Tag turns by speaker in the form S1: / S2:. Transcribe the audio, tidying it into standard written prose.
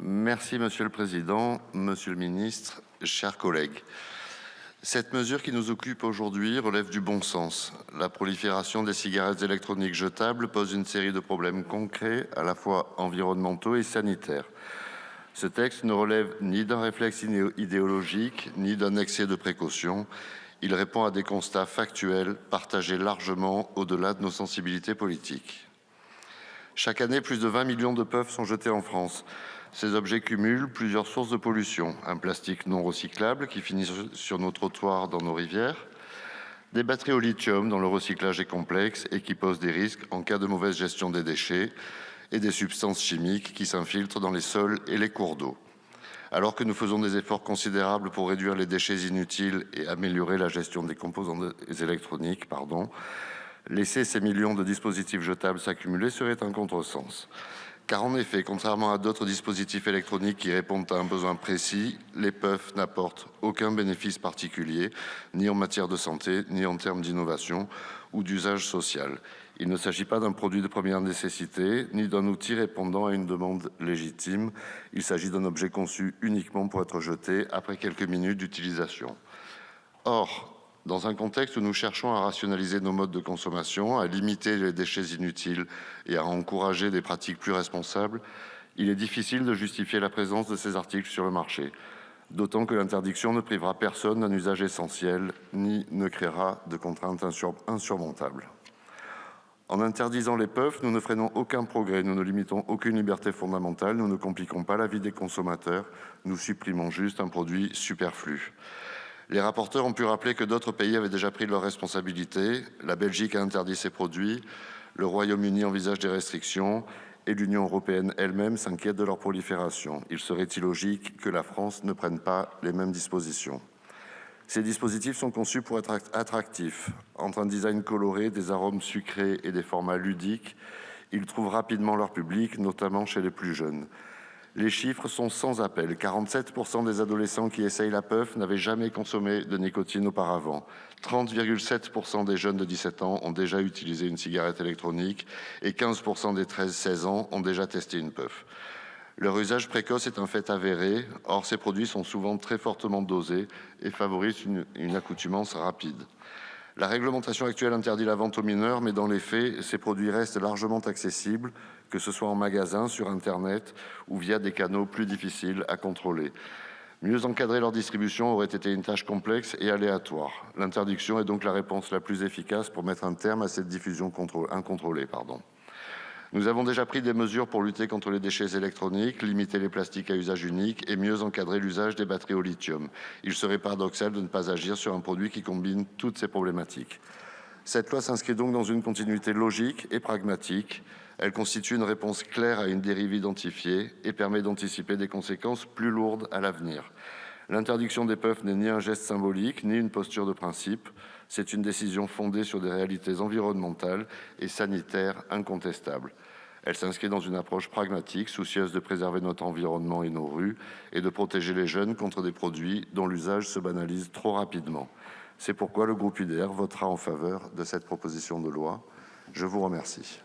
S1: Merci Monsieur le Président, Monsieur le Ministre, chers collègues. Cette mesure qui nous occupe aujourd'hui relève du bon sens. La prolifération des cigarettes électroniques jetables pose une série de problèmes concrets, à la fois environnementaux et sanitaires. Ce texte ne relève ni d'un réflexe idéologique, ni d'un excès de précaution. Il répond à des constats factuels, partagés largement au-delà de nos sensibilités politiques. Chaque année, plus de 20 millions de puffs sont jetés en France. Ces objets cumulent plusieurs sources de pollution. Un plastique non recyclable qui finit sur nos trottoirs, dans nos rivières. Des batteries au lithium dont le recyclage est complexe et qui posent des risques en cas de mauvaise gestion des déchets. Et des substances chimiques qui s'infiltrent dans les sols et les cours d'eau. Alors que nous faisons des efforts considérables pour réduire les déchets inutiles et améliorer la gestion des composants électroniques, laisser ces millions de dispositifs jetables s'accumuler serait un contresens. Car en effet, contrairement à d'autres dispositifs électroniques qui répondent à un besoin précis, les puffs n'apportent aucun bénéfice particulier, ni en matière de santé, ni en termes d'innovation ou d'usage social. Il ne s'agit pas d'un produit de première nécessité, ni d'un outil répondant à une demande légitime. Il s'agit d'un objet conçu uniquement pour être jeté après quelques minutes d'utilisation. Or, dans un contexte où nous cherchons à rationaliser nos modes de consommation, à limiter les déchets inutiles et à encourager des pratiques plus responsables, il est difficile de justifier la présence de ces articles sur le marché, d'autant que l'interdiction ne privera personne d'un usage essentiel, ni ne créera de contraintes insurmontables. En interdisant les puffs, nous ne freinons aucun progrès, nous ne limitons aucune liberté fondamentale, nous ne compliquons pas la vie des consommateurs, nous supprimons juste un produit superflu. Les rapporteurs ont pu rappeler que d'autres pays avaient déjà pris leurs responsabilités. La Belgique a interdit ces produits, le Royaume-Uni envisage des restrictions et l'Union européenne elle-même s'inquiète de leur prolifération. Il serait illogique que la France ne prenne pas les mêmes dispositions. Ces dispositifs sont conçus pour être attractifs. Entre un design coloré, des arômes sucrés et des formats ludiques, ils trouvent rapidement leur public, notamment chez les plus jeunes. Les chiffres sont sans appel. 47% des adolescents qui essayent la puff n'avaient jamais consommé de nicotine auparavant. 30,7% des jeunes de 17 ans ont déjà utilisé une cigarette électronique et 15% des 13-16 ans ont déjà testé une puff. Leur usage précoce est un fait avéré. Or, ces produits sont souvent très fortement dosés et favorisent une accoutumance rapide. La réglementation actuelle interdit la vente aux mineurs, mais dans les faits, ces produits restent largement accessibles, que ce soit en magasin, sur Internet ou via des canaux plus difficiles à contrôler. Mieux encadrer leur distribution aurait été une tâche complexe et aléatoire. L'interdiction est donc la réponse la plus efficace pour mettre un terme à cette diffusion incontrôlée. Nous avons déjà pris des mesures pour lutter contre les déchets électroniques, limiter les plastiques à usage unique et mieux encadrer l'usage des batteries au lithium. Il serait paradoxal de ne pas agir sur un produit qui combine toutes ces problématiques. Cette loi s'inscrit donc dans une continuité logique et pragmatique. Elle constitue une réponse claire à une dérive identifiée et permet d'anticiper des conséquences plus lourdes à l'avenir. L'interdiction des puffs n'est ni un geste symbolique, ni une posture de principe. C'est une décision fondée sur des réalités environnementales et sanitaires incontestables. Elle s'inscrit dans une approche pragmatique, soucieuse de préserver notre environnement et nos rues, et de protéger les jeunes contre des produits dont l'usage se banalise trop rapidement. C'est pourquoi le groupe UDR votera en faveur de cette proposition de loi. Je vous remercie.